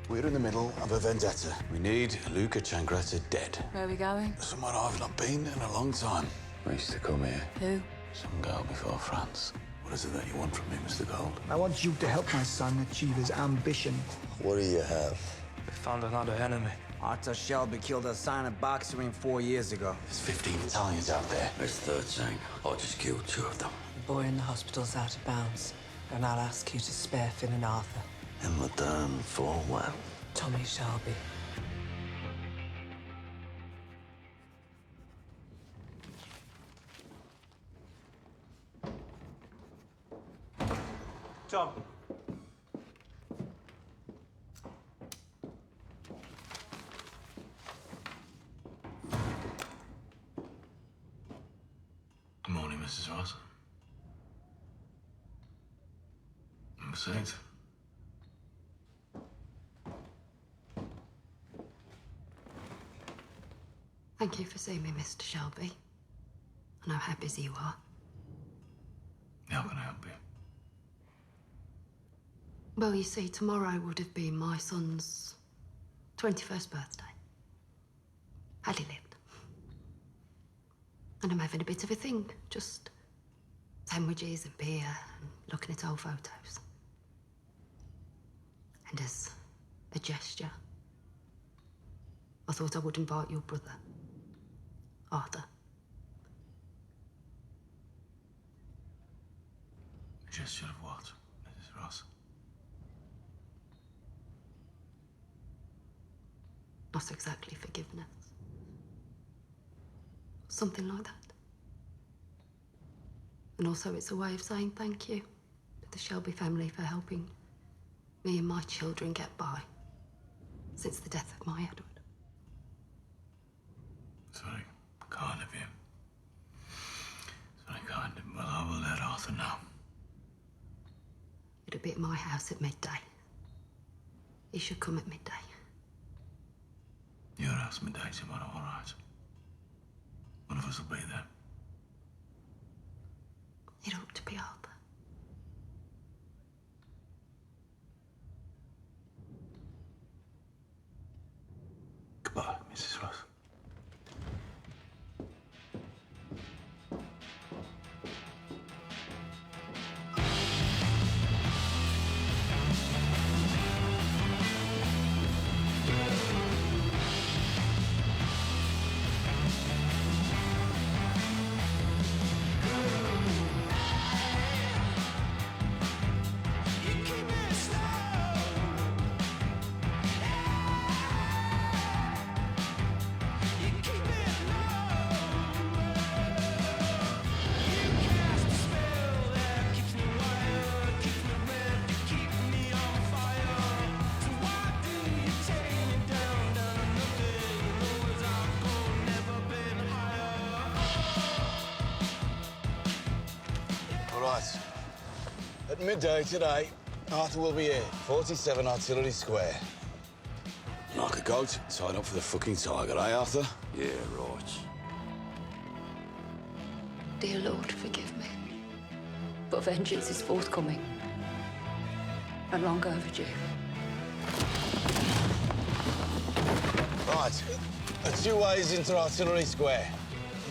We're in the middle of a vendetta. We need Luca Changretta dead. Where are we going? Somewhere I've not been in a long time. I used to come here. Who? Some girl before France. What is it that you want from me, Mr. Gold? I want you to help my son achieve his ambition. What do you have? We found another enemy. Arthur Shelby killed a silent boxer 4 years ago. There's 15 Italians out there. There's 13. I just killed 2 of them. The boy in the hospital's out of bounds, and I'll ask you to spare Finn and Arthur. And Madame for well. Tommy Shelby. Tom. Good morning, Mrs. Ross. Number 6. Thank you for seeing me, Mr. Shelby. I know how busy you are. How can I help you? Well, you see, tomorrow would have been my son's 21st birthday. Had he lived. And I'm having a bit of a thing, just sandwiches and beer and looking at old photos. And as a gesture, I thought I would invite your brother, Arthur. A gesture of what, Mrs. Ross? Not exactly forgiveness. Something like that. And also it's a way of saying thank you to the Shelby family for helping me and my children get by since the death of my Edward. It's very kind of you. It's very kind of him. Well, I will let Arthur know. It'll be at my house at midday. He should come at midday. Your house midday tomorrow, all right? One of us will be there. It ought to be Arthur. Goodbye, Mrs. Ross. Right. At midday today, Arthur will be here, 47 Artillery Square. Like a goat, tied up for the fucking tiger, eh, Arthur? Yeah, right. Dear Lord, forgive me. But vengeance is forthcoming. And long overdue. Right. There are 2 ways into Artillery Square.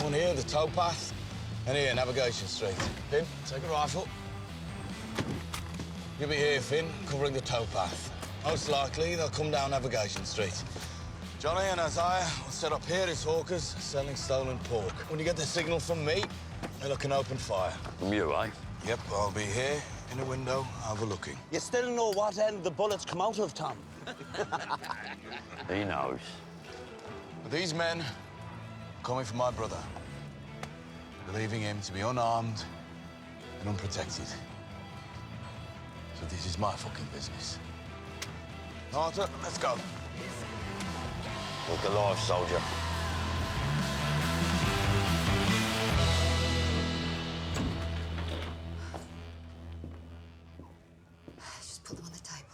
One here, the towpath, and here, Navigation Street. Finn, take a rifle. You'll be here, Finn, covering the towpath. Most likely, they'll come down Navigation Street. Johnny and Isaiah will set up here as hawkers selling stolen pork. When you get the signal from me, they'll look and open fire. From you, eh? Yep, I'll be here in a window overlooking. You still know what end the bullets come out of, Tom? He knows. But these men are coming for my brother, believing him to be unarmed and unprotected. So this is my fucking business. Arthur, let's go. Look alive, soldier. Just put them on the table.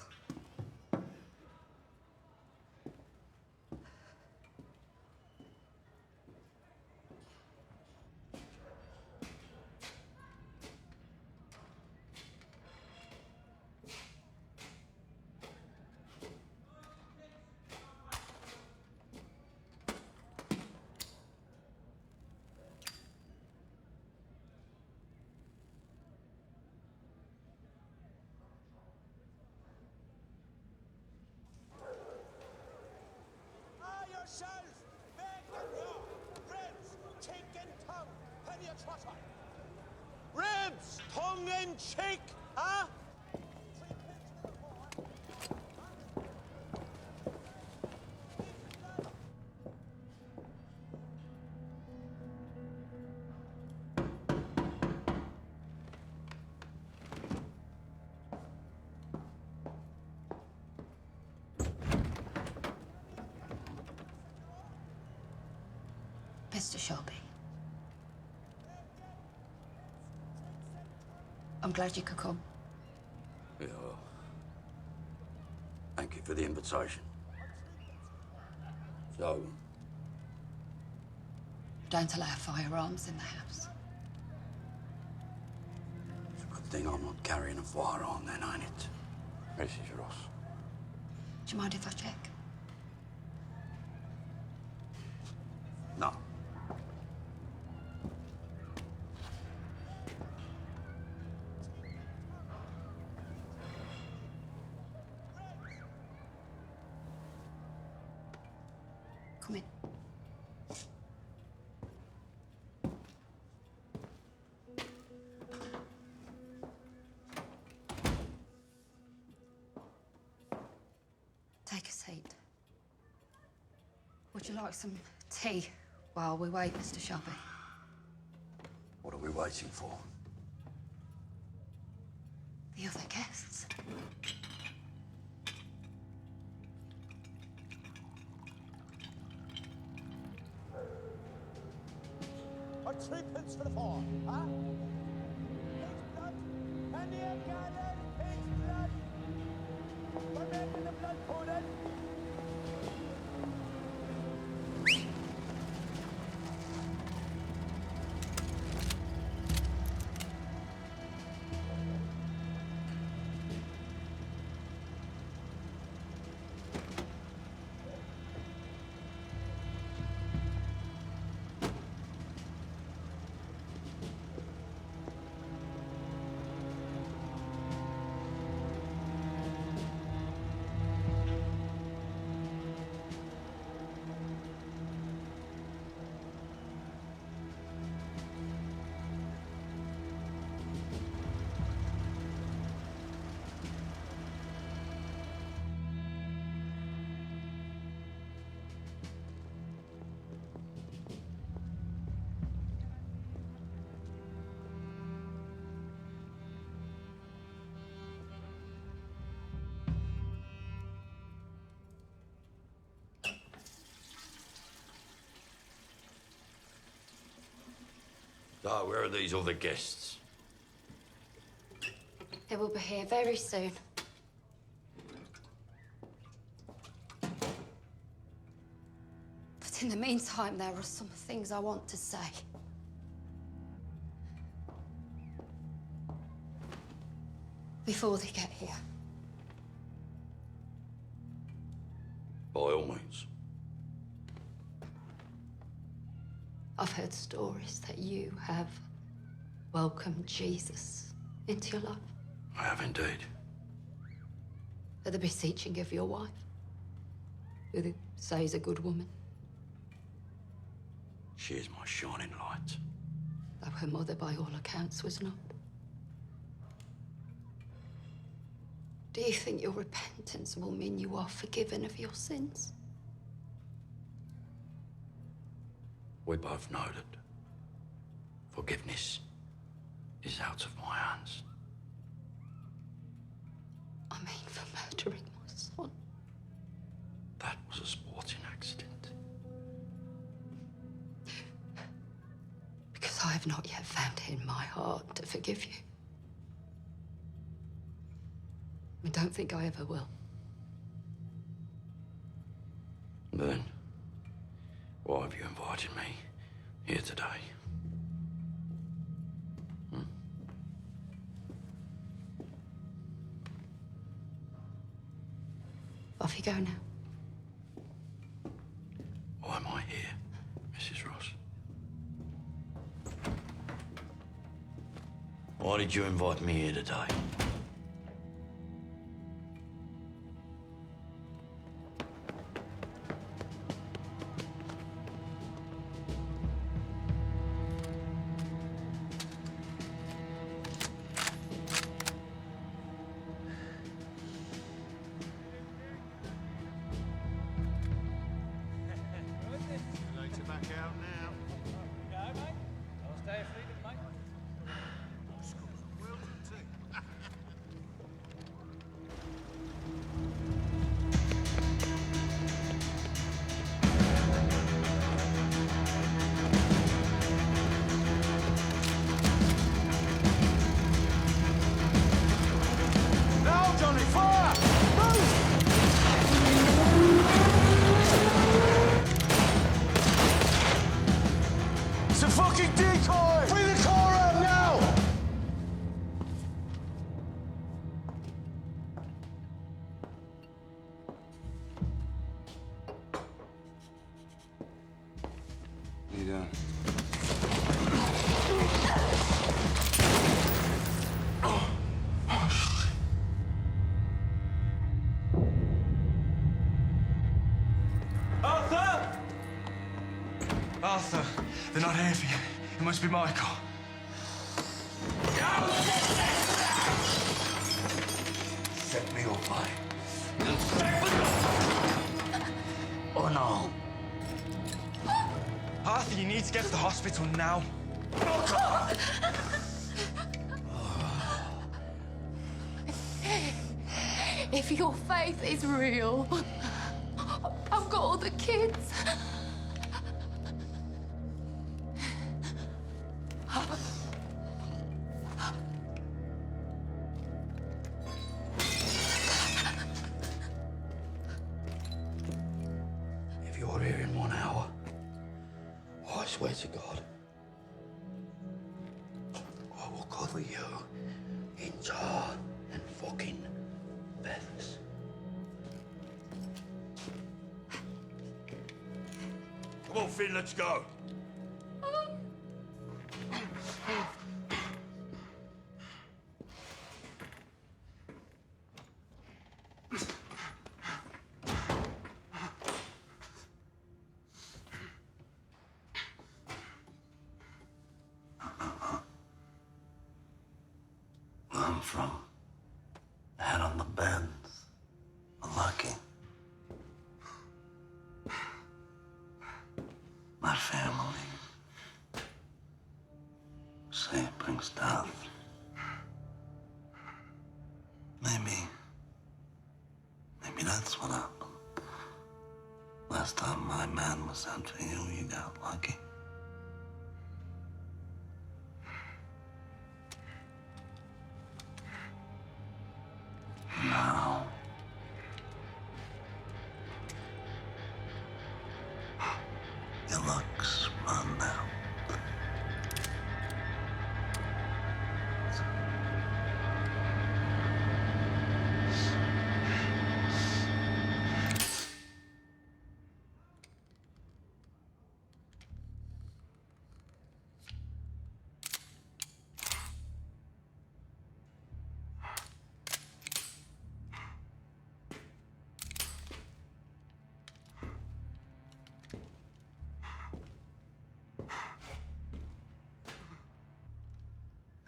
Ribs, tongue in cheek, huh? Mr. Shelby. I'm glad you could come. Yeah, well, thank you for the invitation. So, Don't allow firearms in the house. it's a good thing I'm not carrying a firearm then, ain't it? Mrs. Ross. Do you mind if I check? No. Come in. Take a seat. Would you like some tea while we wait, Mr. Shelby? What are we waiting for? The other guests. Or 3 pence for the four, huh? Pig's blood, and the gathered pig's blood. We're making the blood pudding. So, where are these other guests? They will be here very soon. But in the meantime, there are some things I want to say. Before they get here. By all means. I've heard stories that you have welcomed Jesus into your life. I have indeed. At the beseeching of your wife, who they say is a good woman, She is my shining light. though her mother, by all accounts, was not. Do you think your repentance will mean you are forgiven of your sins? We both know that forgiveness is out of my hands. I mean, for murdering my son. That was a sporting accident. Because I have not yet found it in my heart to forgive you. I don't think I ever will. Then, why have you invited me here today? Off you go now. Why am I here, Mrs. Ross? Why did you invite me here today? out now. No, mate. I'll stay asleep, mate. Now, Johnny, fire! Move! It's a fucking decoy! Bring the car up now! What are you doing? Arthur! Arthur, they're not here for you. It must be Michael. Set me up, mate. Oh no. Arthur, you need to get to the hospital now. If your faith is real, I've got all the kids. If you're here in 1 hour, I swear to God, I will cover you in tar and fucking feathers. Come on, Finn, let's go. Where I'm from, head on the bends, lucky. My family, say it brings death. Maybe that's what happened. Last time my man was sent for you, you got lucky. Now, your luck's run out.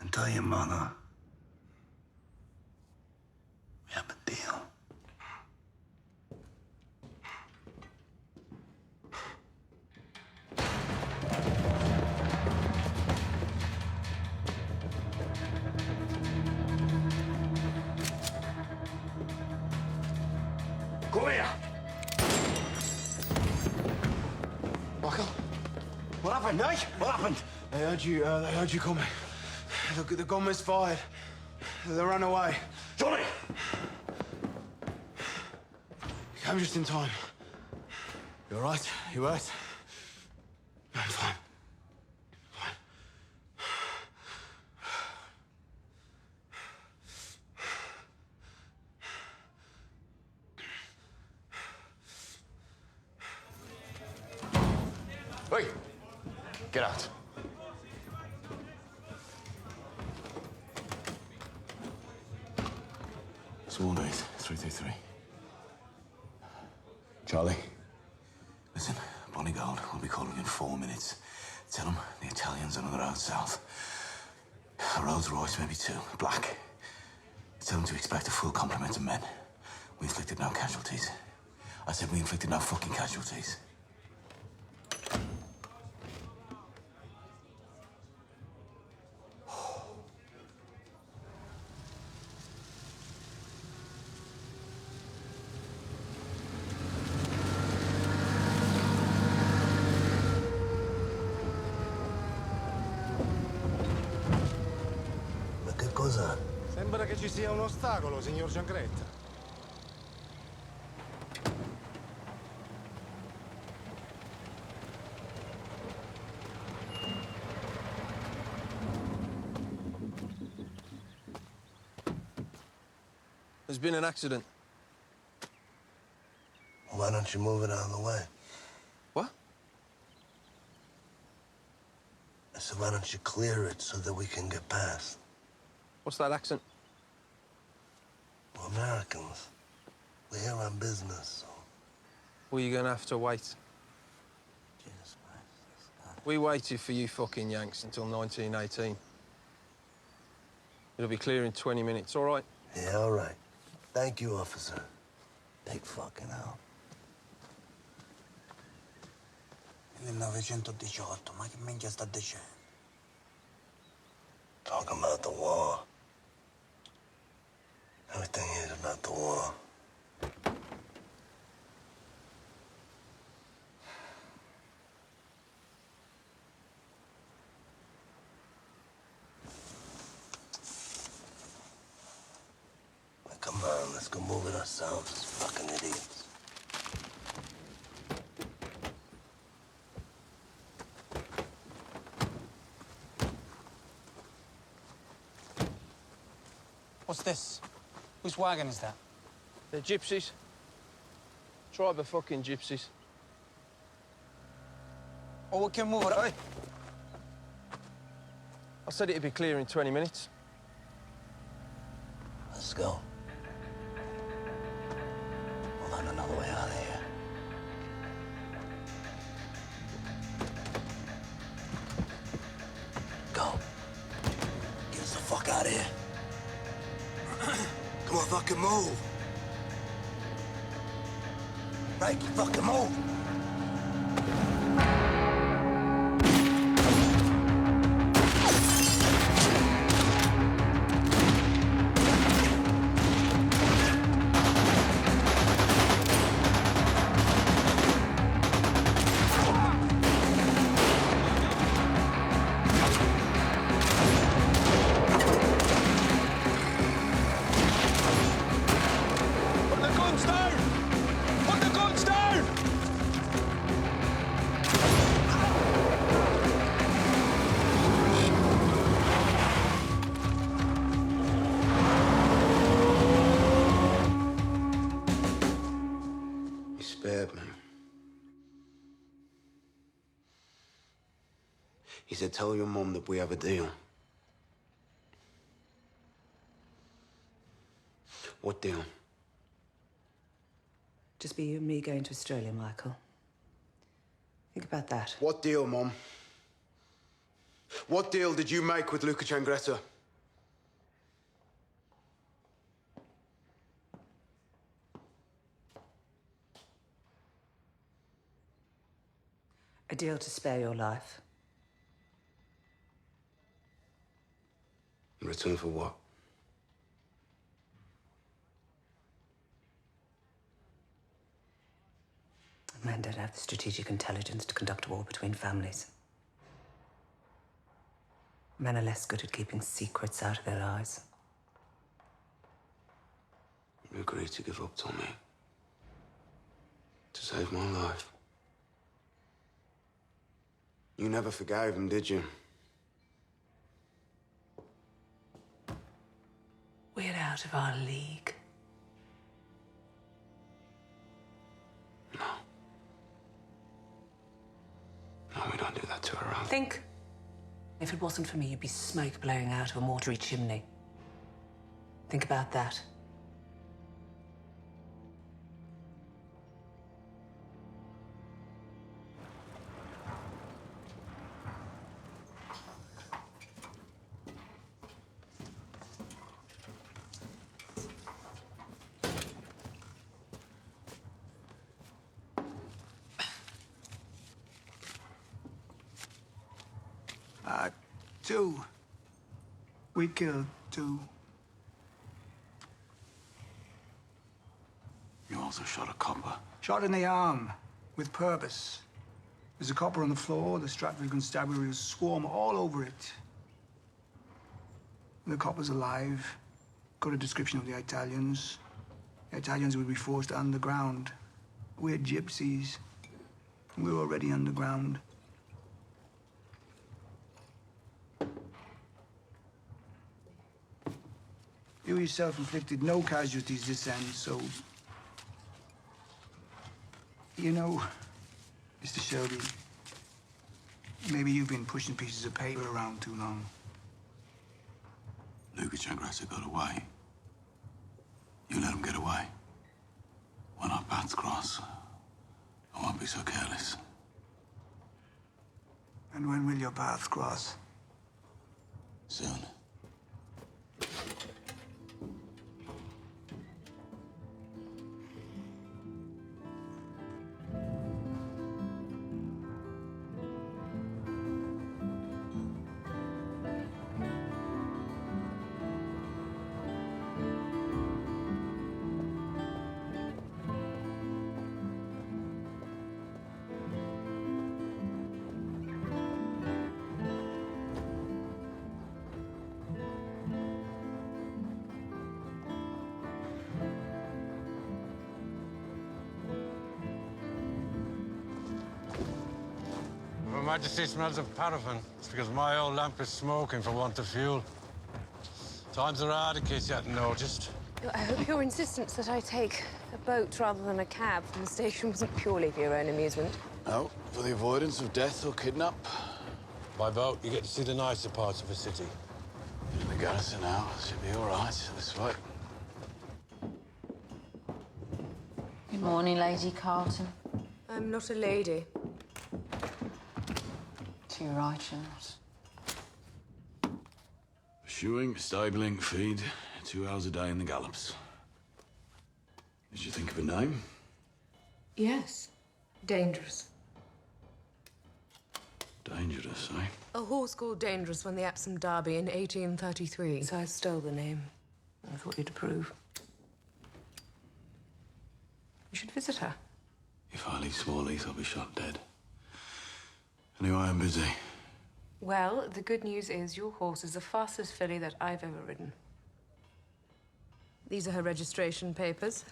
And tell your mother we have a deal. Come here! Michael? What happened, eh? What happened? They heard you coming. The gun was fired. They ran away. Johnny! You came just in time. You all right? You hurt? I'm fine. Fine. Wait! Get out. Sworn oath, 333. Charlie, listen, Bonnie Gold will be calling in 4 minutes. Tell them the Italians are on the road south. A Rolls Royce, maybe 2, black. Tell them to expect a full complement of men. We inflicted no casualties. I said we inflicted no fucking casualties. ci sia un ostacolo, signor Giangretta. There's been an accident. Why don't you move it out of the way? What? I said, why don't you clear it so that we can get past? What's that accent? We're Americans. We're here on business, so... Well, you're gonna have to wait. Jesus Christ. We waited for you fucking Yanks until 1918. It'll be clear in 20 minutes, all right? Yeah, all right. Thank you, officer. Big fucking hell. 1918, ma che minchia sta dicendo? Talking about the war. Everything is about the war. Now, come on, let's go move it ourselves, fucking idiots. What's this? Whose wagon is that? They're gypsies. Tribe of fucking gypsies. Oh, we can move it. Oi. I said it'd be clear in 20 minutes. Let's go. We'll find another way out of here. Go. Get us the fuck out of here. Come on, fucking move. Right, fucking move. Spared me. He said, tell your mom that we have a deal. What deal? Just be you and me going to Australia, Michael. Think about that. What deal, Mom? What deal did you make with Luca Changretta? A deal to spare your life. In return for what? Men don't have the strategic intelligence to conduct a war between families. Men are less good at keeping secrets out of their lives. You agreed to give up, Tommy. To save my life. You never forgave him, did you? We're out of our league. No. No, we don't do that to her own. Think. If it wasn't for me, you'd be smoke blowing out of a mortuary chimney. Think about that. Two. We killed two. You also shot a copper. Shot in the arm, with purpose. There's a copper on the floor, the Stratford constabularies swarm all over it. The copper's alive, got a description of the Italians. The Italians would be forced underground. We're gypsies. We're already underground. You yourself inflicted no casualties this end, so... You know, Mr. Shelby, maybe you've been pushing pieces of paper around too long. Luca Changressa got away. You let him get away. When our paths cross, I won't be so careless. And when will your paths cross? Soon. Her Majesty smells of paraffin. It's because my old lamp is smoking for want of fuel. Times are hard in case you hadn't noticed. I hope your insistence that I take a boat rather than a cab from the station wasn't purely for your own amusement. No, for the avoidance of death or kidnap. By boat, you get to see the nicer parts of a city. In the garrison now, should be all right this way. Good morning, Lady Carlton. I'm not a lady. Too right, you're not. Shoeing, stabling, feed, 2 hours a day in the gallops. Did you think of a name? Yes. Dangerous. Dangerous, eh? A horse called Dangerous won the Epsom Derby in 1833. So I stole the name. I thought you'd approve. You should visit her. If I leave Smallheath, I'll be shot dead. Anyway, I'm busy. Well, the good news is your horse is the fastest filly that I've ever ridden. These are her registration papers.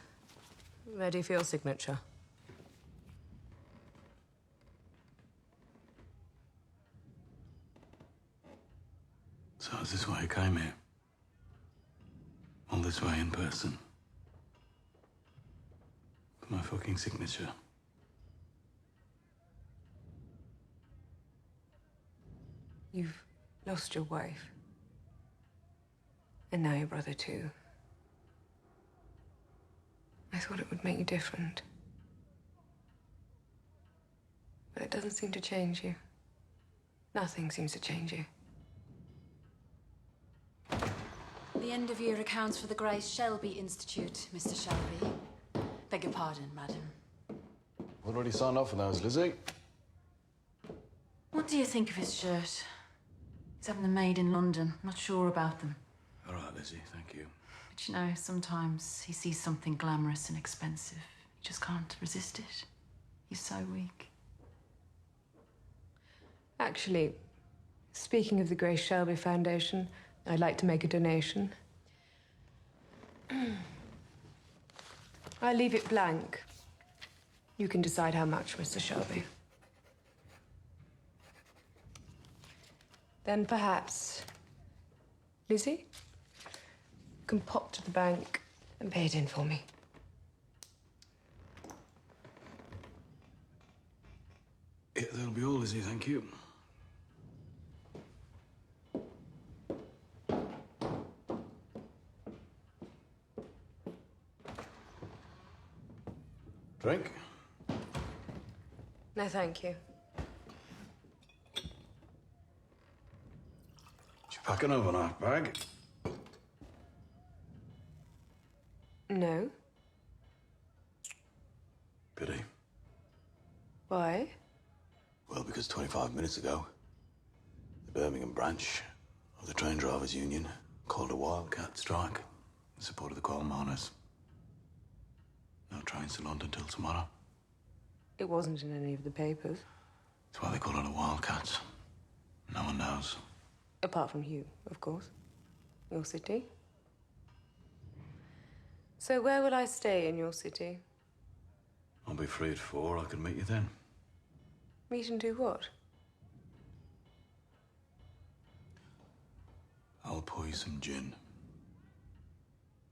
Ready for your signature. So is this why you came here? All this way in person? For my fucking signature? You've lost your wife. And now your brother, too. I thought it would make you different. But it doesn't seem to change you. Nothing seems to change you. The end of year accounts for the Grace Shelby Institute, Mr. Shelby. Beg your pardon, madam. Already signed off for those, Lizzie. What do you think of his shirt? He's having them made in London. Not sure about them. All right, Lizzie, thank you. But you know, sometimes he sees something glamorous and expensive. He just can't resist it. He's so weak. Actually, speaking of the Grace Shelby Foundation, I'd like to make a donation. I leave it blank. You can decide how much, Mr. Shelby. Then perhaps Lizzie can pop to the bank and pay it in for me. Yeah, that'll be all, Lizzie, thank you. Drink? No, thank you. Did you pack an overnight bag? No. Pity. Why? Well, because 25 minutes ago, the Birmingham branch of the Train Drivers Union called a wildcat strike in support of the coal miners. No trains to London till tomorrow. It wasn't in any of the papers. That's why they call it a wildcat. No one knows. Apart from you, of course. Your city. So where will I stay in your city? I'll be free at 4. I can meet you then. Meet and do what? I'll pour you some gin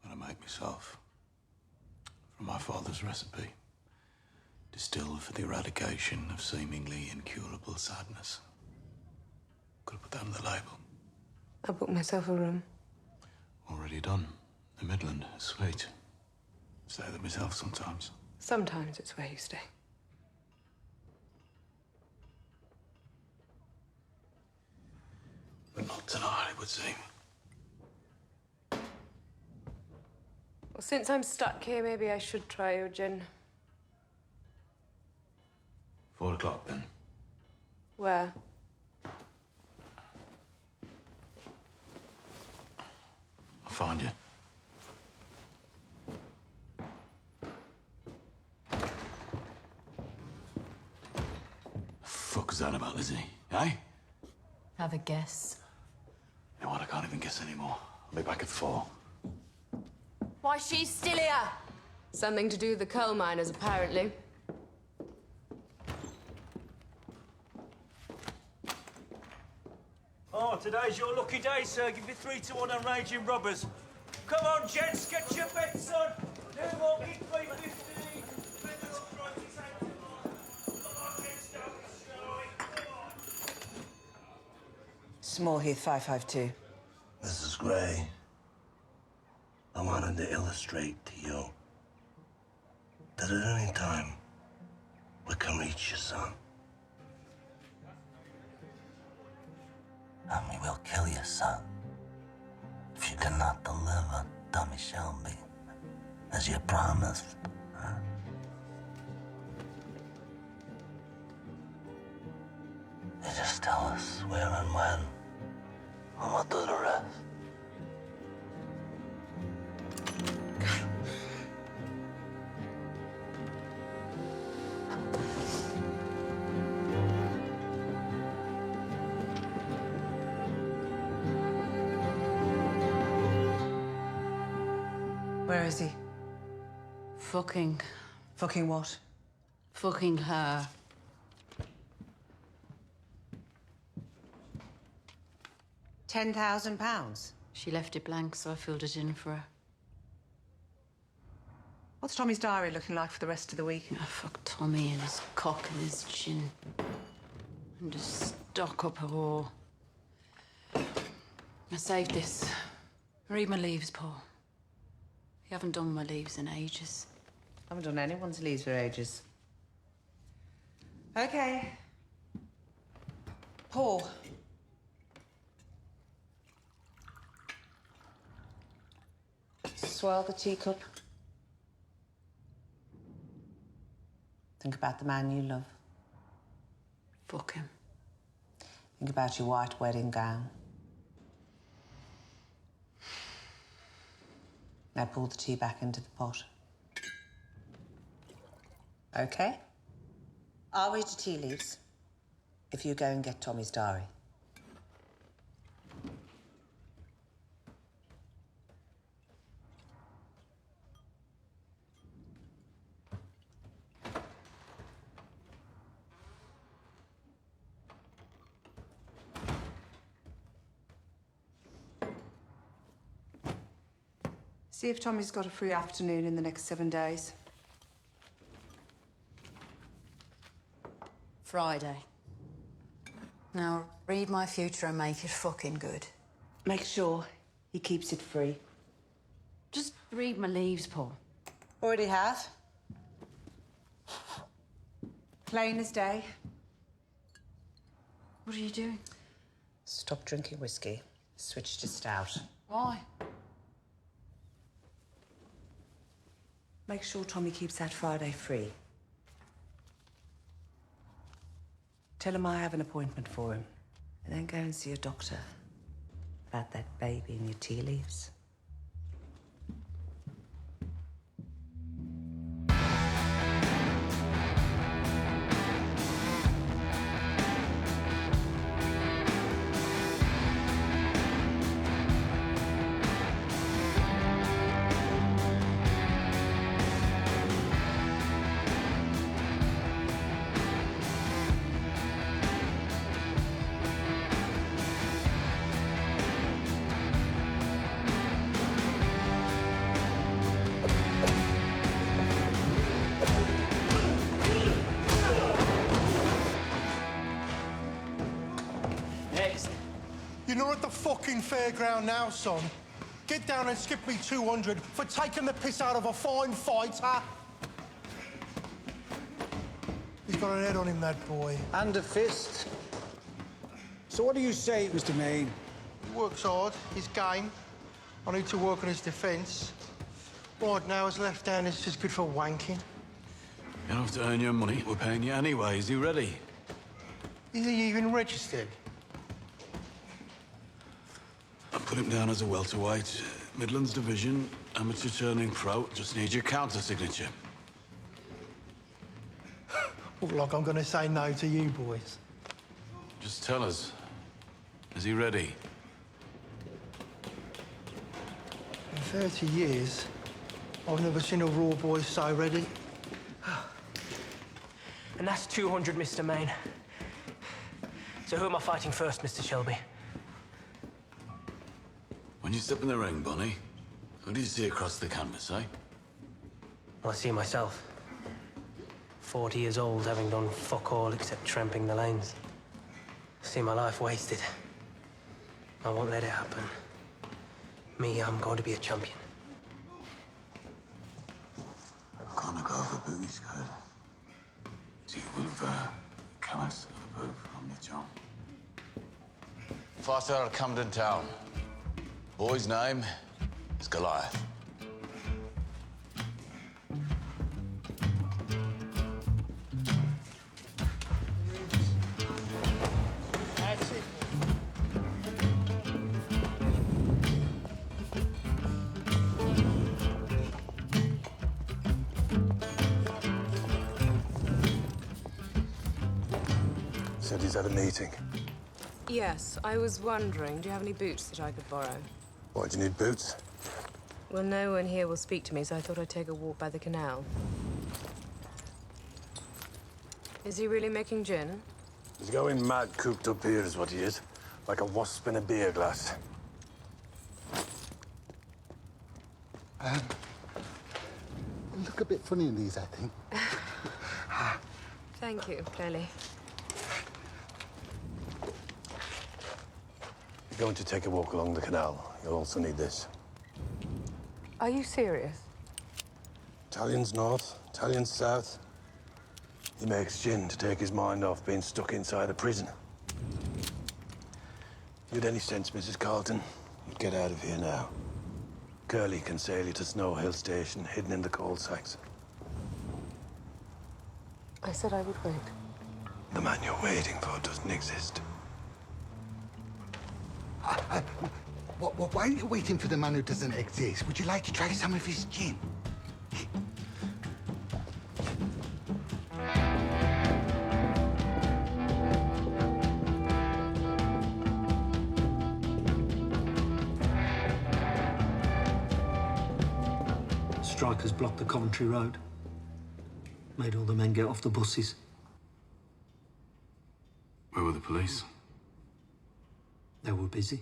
that I make myself from my father's recipe, distilled for the eradication of seemingly incurable sadness. Could have put that on the label. I'll book myself a room. Already done. The Midland, sweet. Stay there myself sometimes. Sometimes it's where you stay. But not tonight, it would seem. Well, since I'm stuck here, maybe I should try your gin. 4 o'clock then. Where? I'll find you. Fuck is that about, Lizzie? Eh? Have a guess. You know what? I can't even guess anymore. I'll be back at 4. Why, she's still here. Something to do with the coal miners, apparently. Oh, today's your lucky day, sir. Give me 3-1 on raging robbers. Come on, gents, get your bets on. No walking 350. Smallheath 552. Mrs. Gray, I wanted to illustrate to you that at any time we can reach your son. And we will kill your son if you cannot deliver Tommy Shelby as you promised. Huh? You just tell us where and when, and we'll do the rest. Where is he? Fucking. Fucking what? Fucking her. £10,000. She left it blank, so I filled it in for her. What's Tommy's diary looking like for the rest of the week? Oh, fuck Tommy and his cock and his chin. And just stock up her all. I saved this. Read my leaves, Paul. You haven't done my leaves in ages. I haven't done anyone's leaves for ages. Okay. Paul. Swirl the teacup. Think about the man you love. Fuck him. Think about your white wedding gown. Now pour the tea back into the pot. Okay? I'll read the tea leaves if you go and get Tommy's diary. See if Tommy's got a free afternoon in the next 7 days. Friday. Now, read my future and make it fucking good. Make sure he keeps it free. Just read my leaves, Paul. Already have. Plain as day. What are you doing? Stop drinking whiskey. Switch to stout. Why? Make sure Tommy keeps that Friday free. Tell him I have an appointment for him. And then go and see a doctor about that baby in your tea leaves. at the fucking fairground now, son. Get down and skip me 200 for taking the piss out of a fine fighter. He's got an head on him, that boy. And a fist. So what do you say, Mr. Maine? He works hard. He's game. I need to work on his defence. Right now, his left hand is just good for wanking. You don't have to earn your money. We're paying you anyway. Is he ready? Is he even registered? I put him down as a welterweight. Midlands Division, amateur turning pro. Just need your counter-signature. Look like I'm gonna say no to you boys. Just tell us. Is he ready? In 30 years, I've never seen a raw boy so ready. And that's 200, Mr. Maine. So who am I fighting first, Mr. Shelby? When you step in the ring, Bonnie, who do you see across the canvas, eh? Well, I see myself. 40 years old, having done fuck all except tramping the lanes. See my life wasted. I won't let it happen. Me, I'm going to be a champion. I'm gonna go for booze, good. See, we've come us of the boot from the jump. Fighter out of Camden Town. Boy's name is Goliath. That's it. Said he's had a meeting. Yes, I was wondering, do you have any boots that I could borrow? Why do you need boots? Well, no one here will speak to me, so I thought I'd take a walk by the canal. Is he really making gin? He's going mad cooped up here is what he is. Like a wasp in a beer glass. Look a bit funny in these, I think. Thank you, Kelly. You're going to take a walk along the canal. You'll also need this. Are you serious? Italian's north, Italian's south. He makes gin to take his mind off being stuck inside a prison. If you'd any sense, Mrs. Carlton, you'd get out of here now. Curly can sail you to Snow Hill Station, hidden in the coal sacks. I said I would wait. The man you're waiting for doesn't exist. Why are you waiting for the man who doesn't exist? Would you like to try some of his gin? Strikers blocked the Coventry Road. Made all the men get off the buses. Where were the police? They were busy.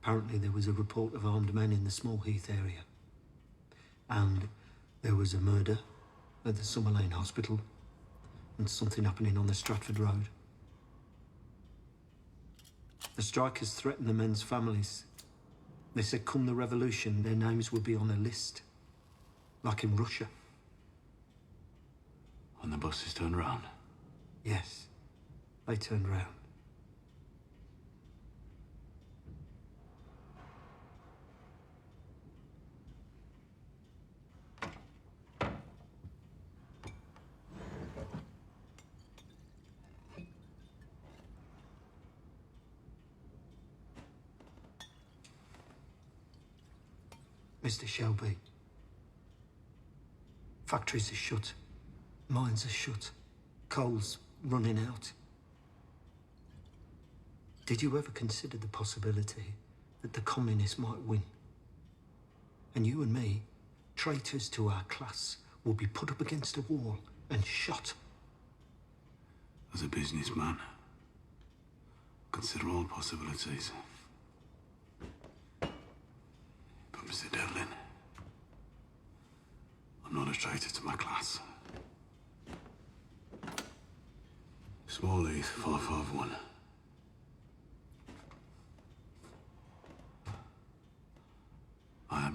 Apparently there was a report of armed men in the Small Heath area. And there was a murder at the Summer Lane Hospital and something happening on the Stratford Road. The strikers threatened the men's families. They said come the revolution, their names would be on a list. Like in Russia. And the buses turned round? Yes, they turned round. Mr. Shelby, factories are shut, mines are shut, coal's running out. Did you ever consider the possibility that the communists might win? And you and me, traitors to our class, will be put up against a wall and shot? As a businessman, consider all possibilities. But Mr. Devlin, I'm not a traitor to my class. Small Heath, 551.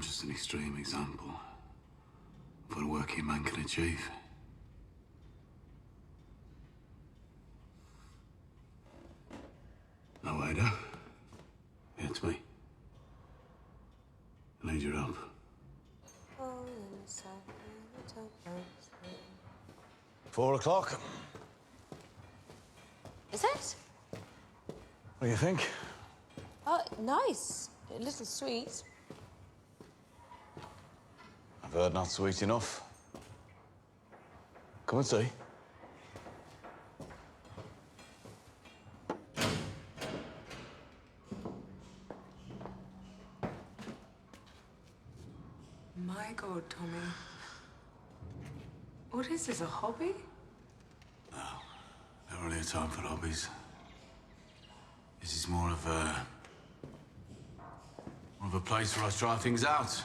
just an extreme example of what a working man can achieve. Now, Ada. Yeah, it's me. I need your help. 4 o'clock. Is it? What do you think? Oh, nice. A little sweet. I've heard not sweet enough. Come and see. My God, Tommy. What is this, a hobby? Not really a time for hobbies. This is more of a place where I try things out.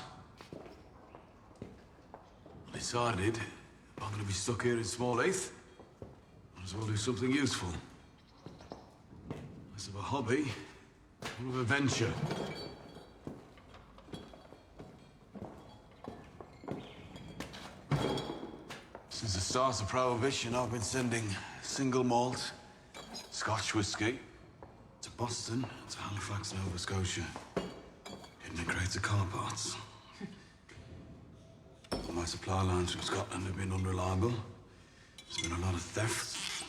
I decided if I'm going to be stuck here in Small Heath, might as well do something useful. Less of a hobby, more of a venture. Since the start of Prohibition, I've been sending single malt Scotch whiskey to Boston, to Halifax, Nova Scotia, hidden in crates of car parts. My supply lines from Scotland have been unreliable. There's been a lot of theft.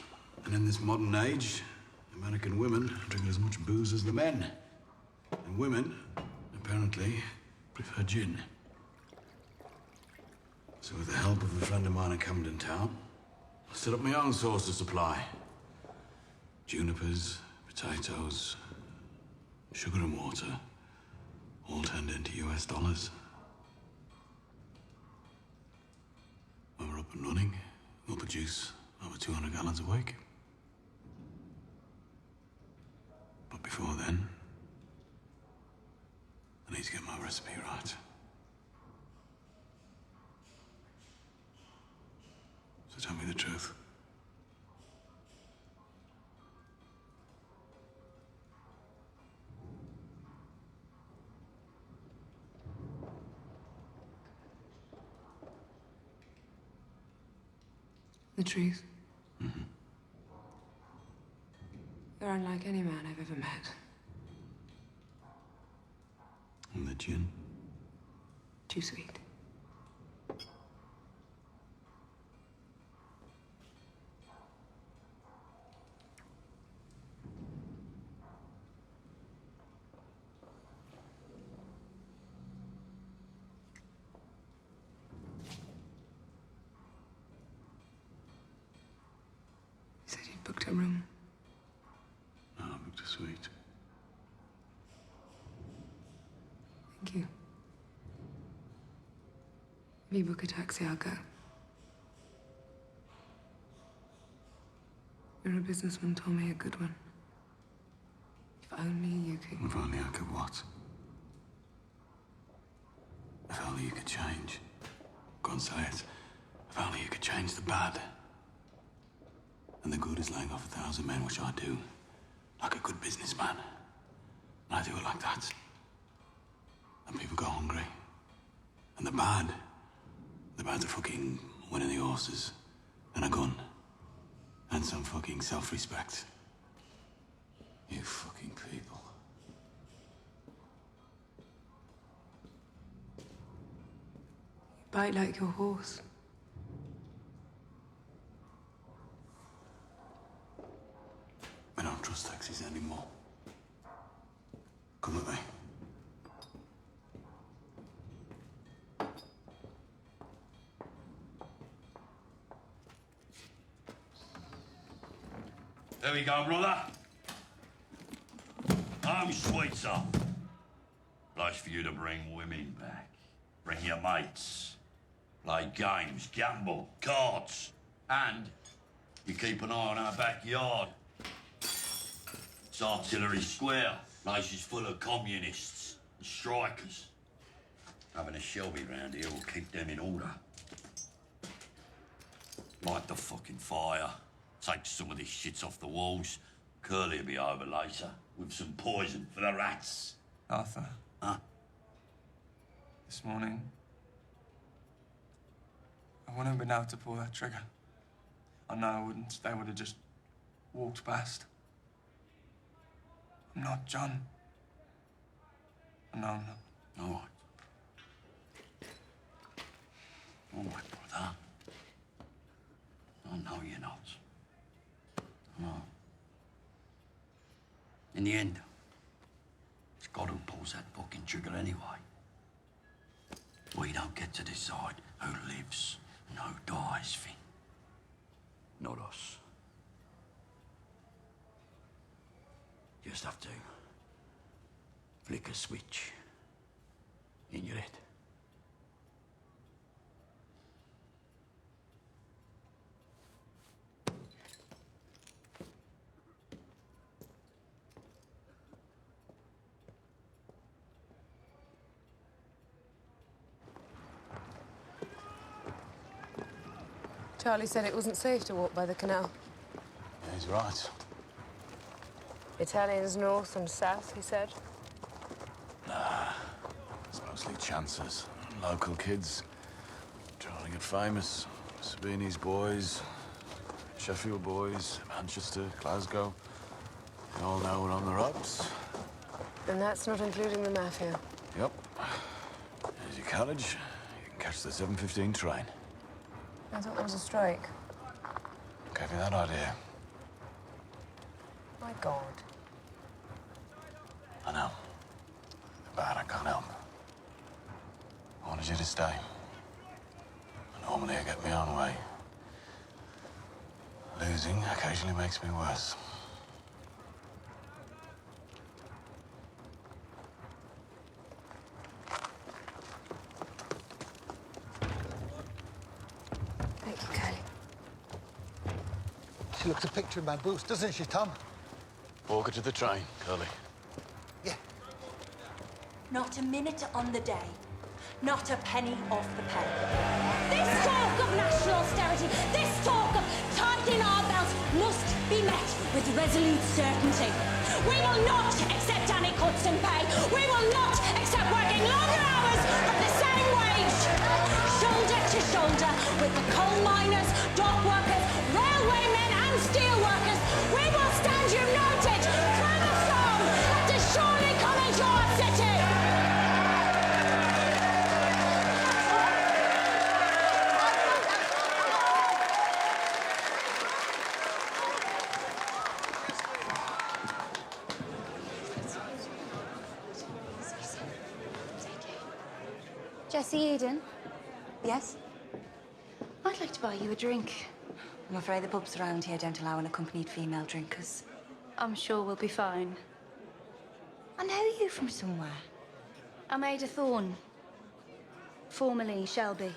And in this modern age, American women drink as much booze as the men. And women, apparently, prefer gin. So with the help of a friend of mine in Camden Town, I set up my own source of supply. Junipers, potatoes, sugar and water, all turned into US dollars. When we're up and running, we'll produce over 200 gallons a week. But before then, I need to get my recipe right. So tell me the truth. The truth? Mm-hmm. You're unlike any man I've ever met. And the gin? Too sweet. You said you'd booked a room. No, I booked a suite. Thank you. If you book a taxi, I'll go. You're a businessman, Tommy, a good one. If only you could... If only I could what? If only you could change. Go and say it. If only you could change the bad. And the good is laying off 1,000 men, which I do. Like a good businessman. And I do it like that. And people go hungry. And the bad's a fucking winning the horses. And a gun. And some fucking self-respect. You fucking people. You bite like your horse. I don't trust taxis anymore. Come with me. There we go, brother. Home sweet son. Place for you to bring women back. Bring your mates. Play games, gamble, cards. And you keep an eye on our backyard. It's Artillery Square. Place is full of communists and strikers. Having a Shelby round here will keep them in order. Light the fucking fire. Take some of these shits off the walls. Curly will be over later with some poison for the rats. Arthur. Huh? This morning, I wouldn't have been able to pull that trigger. I know I wouldn't. They would have just walked past. I'm not John. No, I'm not. All right. All right, brother. I know you're not. No. In the end, it's God who pulls that fucking trigger anyway. We don't get to decide who lives and who dies, Finn. Not us. You just have to flick a switch in your head. Charlie said it wasn't safe to walk by the canal. Yeah, he's right. Italians north and south, he said. Nah, it's mostly chancers. Local kids trying to get famous. Sabini's boys, Sheffield boys, Manchester, Glasgow. They all know we're on the ropes. And that's not including the mafia. Yep. Here's your carriage. You can catch the 7:15 train. I thought there was a strike. Gave you that idea. My God. I know. But I can't help. I wanted you to stay. Normally I get my own way. Losing occasionally makes me worse. Thank you, Kylie. She looks a picture of my boots, doesn't she, Tom? Walk her to the train, Curly. Not a minute on the day. Not a penny off the pay. This talk of national austerity, this talk of tightening our belts must be met with resolute certainty. We will not accept any cuts in pay. We will not accept working longer hours for the same wage. Shoulder to shoulder with the coal miners, dock workers, railwaymen and steel workers, we will stand united through the storm that is surely coming to our city. Jessie Eden? Yes? I'd like to buy you a drink. I'm afraid the pubs around here don't allow unaccompanied female drinkers. I'm sure we'll be fine. I know you from somewhere. I'm Ada Thorne. Formerly Shelby.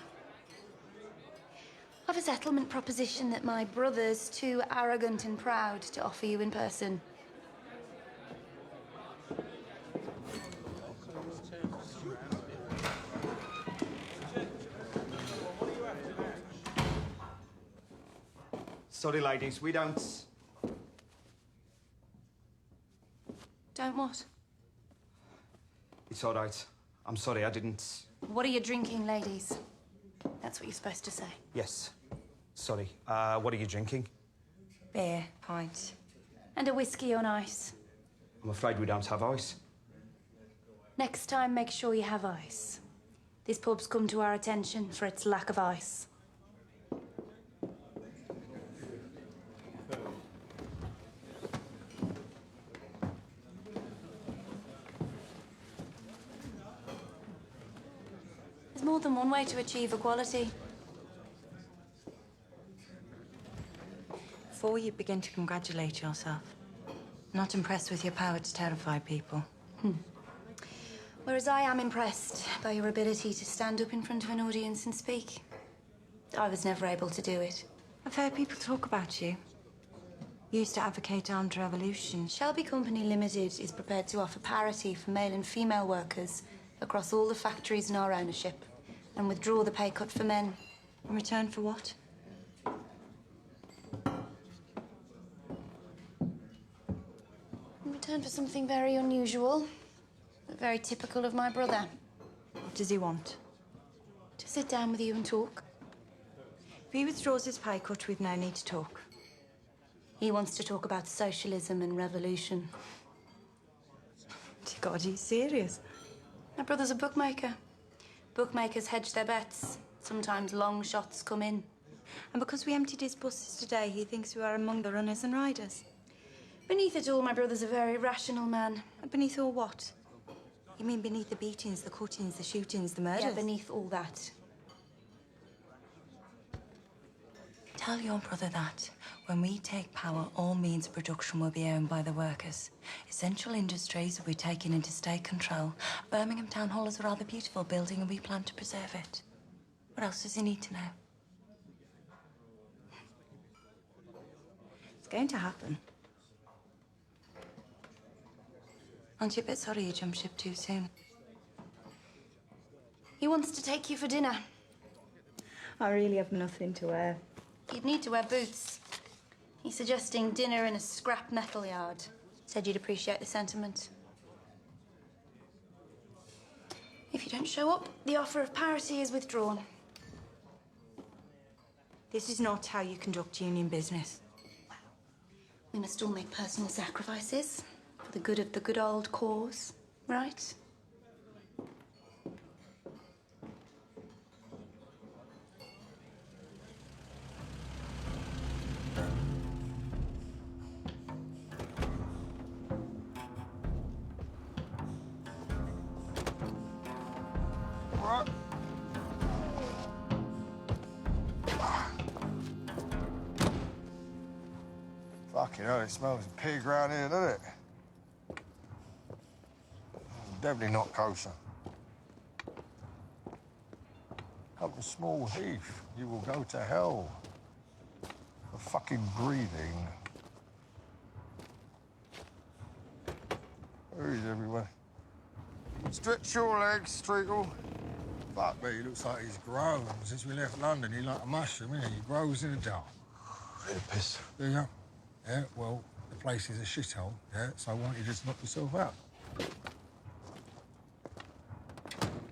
I've a settlement proposition that my brother's too arrogant and proud to offer you in person. Sorry, ladies, we don't... Don't what? It's all right. I'm sorry, I didn't... What are you drinking, ladies? That's what you're supposed to say. Yes. Sorry. What are you drinking? Beer, pint. And a whiskey on ice. I'm afraid we don't have ice. Next time, make sure you have ice. This pub's come to our attention for its lack of ice. There's more than one way to achieve equality. Before you begin to congratulate yourself, not impressed with your power to terrify people. Whereas I am impressed by your ability to stand up in front of an audience and speak. I was never able to do it. I've heard people talk about you. You used to advocate armed revolution. Shelby Company Limited is prepared to offer parity for male and female workers across all the factories in our ownership and withdraw the pay cut for men. In return for what? In return for something very unusual, but very typical of my brother. What does he want? To sit down with you and talk. If he withdraws his pay cut, we've no need to talk. He wants to talk about socialism and revolution. Dear God, he's serious. My brother's a bookmaker. Bookmakers hedge their bets. Sometimes long shots come in. And because we emptied his buses today, he thinks we are among the runners and riders. Beneath it all, my brother's a very rational man. And beneath all what? You mean beneath the beatings, the cuttings, the shootings, the murders? Yeah, beneath all that. Tell your brother that when we take power, all means of production will be owned by the workers. Essential industries will be taken into state control. Birmingham Town Hall is a rather beautiful building and we plan to preserve it. What else does he need to know? It's going to happen. Aren't you a bit sorry you jumped ship too soon? He wants to take you for dinner. I really have nothing to wear. You'd need to wear boots. He's suggesting dinner in a scrap metal yard. Said you'd appreciate the sentiment. If you don't show up, the offer of parity is withdrawn. This is not how you conduct union business. We must all make personal sacrifices for the good of the good old cause, right? What? Fucking hell, it smells of pig around here, doesn't it? Definitely not kosher. Up a small heath, you will go to hell. For fucking breathing. Who's everywhere? Stretch your legs, Treacle. Fuck me, he looks like he's grown. Since we left London, he's like a mushroom, isn't he? He grows in the dark. Ready to piss? There you go. Yeah, well, the place is a shithole, yeah, so why don't you just knock yourself out?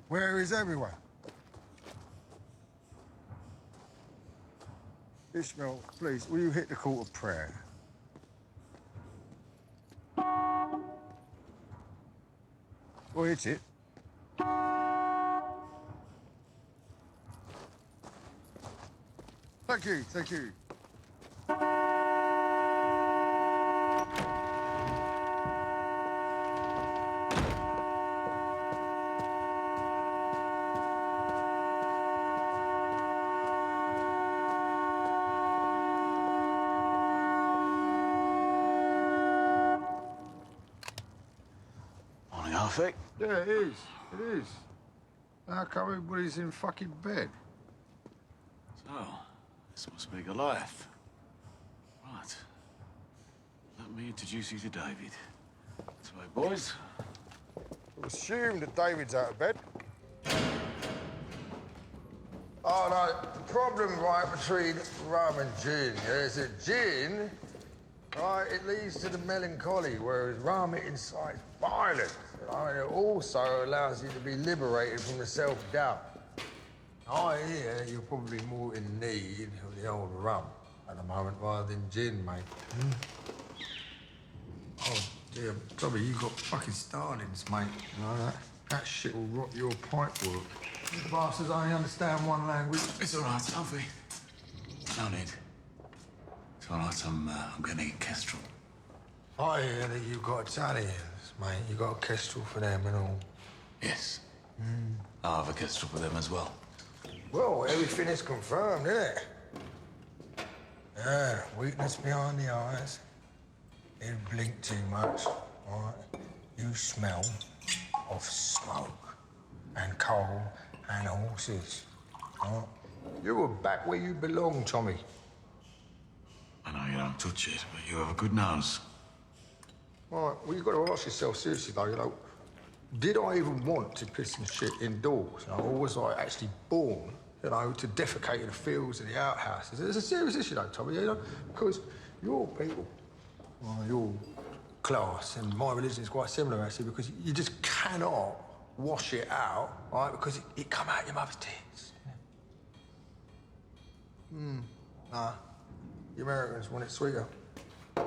Where is everyone? Ishmael, please, will you hit the call to prayer? Well, hit it. Thank you, thank you. Morning, Alfie. Yeah, it is. It is. How come everybody's in fucking bed? So, this must be Goliath. Right. Let me introduce you to David. So, boys. I assume that David's out of bed. Oh, no, the problem, right, between rum and gin is that gin, right, it leads to the melancholy, whereas rum, it incites violence. And it also allows you to be liberated from the self-doubt. I hear you're probably more in need of the old rum at the moment rather than gin, mate. Oh, dear, Tommy, you got fucking starlings, mate. You know that? That shit will rot your pipe work. You bastards only understand one language. It's all right, Alfie. No need. It's all right, I'm getting a kestrel. I hear that you've got Italians, mate. You got a kestrel for them and all. Yes. I'll have a kestrel for them as well. Well, everything is confirmed, isn't it? Yeah, weakness behind the eyes. You blink too much, right? You smell of smoke and coal and horses, right? You were back where you belong, Tommy. I know you don't touch it, but you have a good nose. Right, well, you've got to ask yourself seriously, though, you know, did I even want to piss and shit indoors? You know, or was I actually born, you know, to defecate in the fields and the outhouses? It's a serious issue, though, Tommy, you know, because your people, well, your class and my religion is quite similar, actually, because you just cannot wash it out, right? Because it come out your mother's tits. Nah. The Americans want it sweeter. What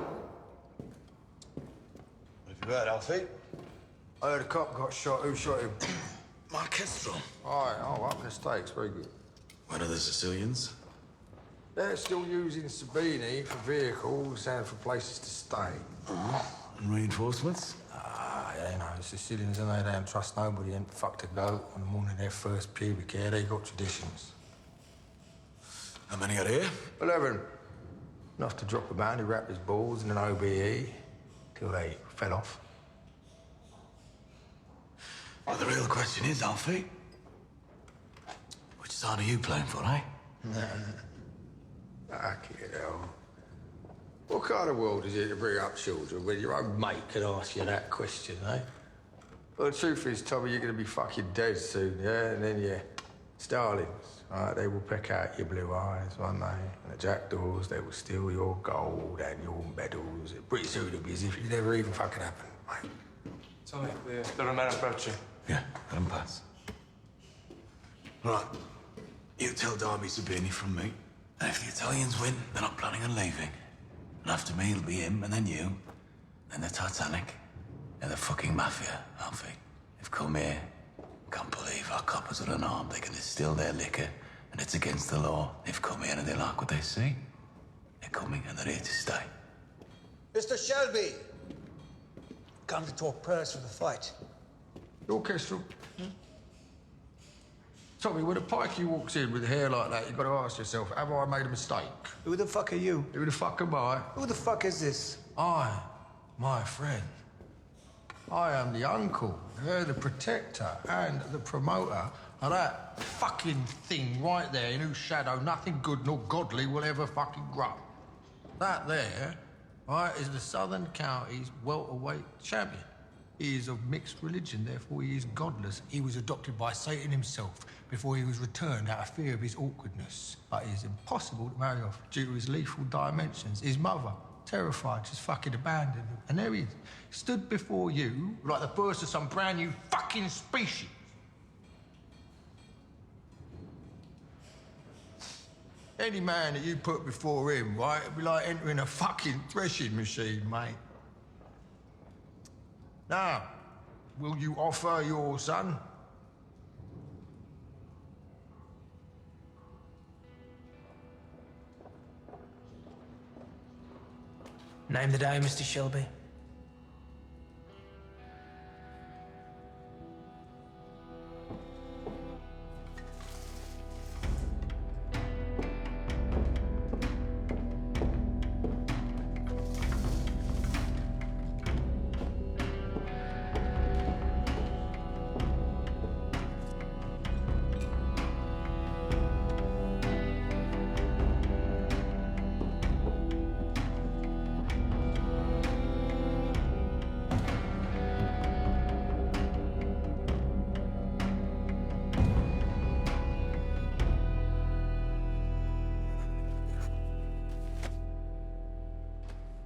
have you heard, Alfie? I heard a cop got shot. Who shot him? Mark Kestrel. Aye, up in the States. Very good. When are the Sicilians? They're still using Sabini for vehicles and for places to stay. And reinforcements? You know, Sicilians, and they don't trust nobody and fuck to go on the morning of their first pubic hair. They got traditions. How many are here? 11. Enough to drop a bounty, wrap his balls in an OBE till they fell off. Well, the real question is, Alfie, which side are you playing for, eh? Fucking hell. What kind of world is it to bring up children when your own mate can ask you that question, eh? Well, the truth is, Tommy, you're gonna be fucking dead soon, yeah? And then your starlings, right? They will peck out your blue eyes, won't they? And the jackdaws, they will steal your gold and your medals. Pretty soon it'll be as if it never even fucking happened, mate. Tommy, the men approaching. Yeah, let him pass. Right. You tell Darby Sabini from me. And if the Italians win, they're not planning on leaving. And after me, it'll be him, and then you, then the Titanic, and the fucking mafia, Alfie. They've come here. Can't believe our coppers are unarmed. They can distill their liquor, and it's against the law. They've come here and they like what they see. They're coming and they're here to stay. Mr. Shelby! Come to talk prayers for the fight. Your Kestrel. Tommy, when a pikey walks in with hair like that, you've got to ask yourself, have I made a mistake? Who the fuck are you? Who the fuck am I? Who the fuck is this? I, my friend. I am the uncle, the protector, and the promoter of that fucking thing right there in whose shadow nothing good nor godly will ever fucking grow. That there, right, is the Southern Counties welterweight champion. He is of mixed religion, therefore he is godless. He was adopted by Satan himself before he was returned out of fear of his awkwardness. But it is impossible to marry off due to his lethal dimensions. His mother, terrified, just fucking abandoned him. And there he is, stood before you like the birth of some brand new fucking species. Any man that you put before him, right, it'd be like entering a fucking threshing machine, mate. Now, will you offer your son? Name the day, Mr. Shelby.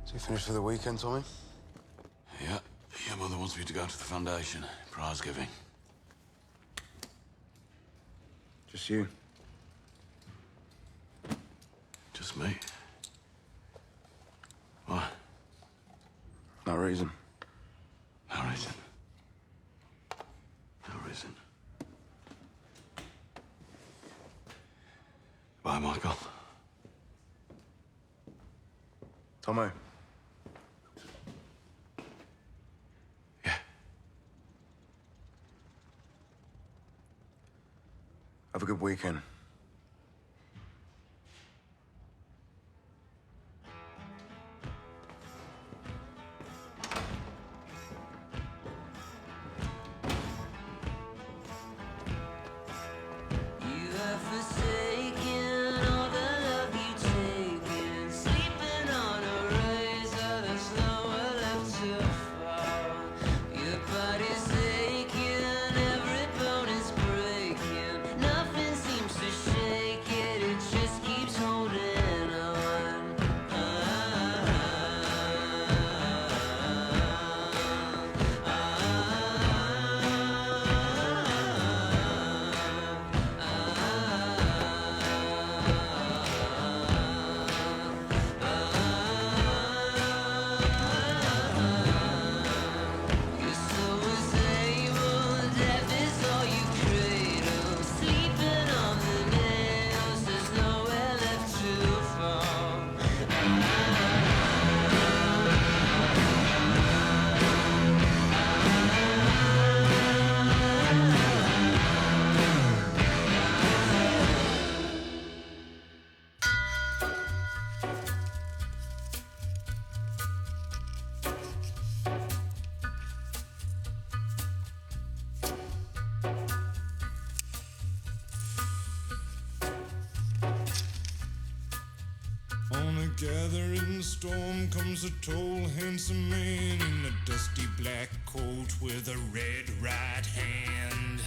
So you finished for the weekend, Tommy? Yeah. Your mother wants me to go to the foundation. Prize giving. Just you? Just me. Why? No reason. No reason. No reason. Bye, Michael. Tomo. Have a good weekend. Nothing seems to gathering storm comes a tall, handsome man in a dusty black coat with a red right hand.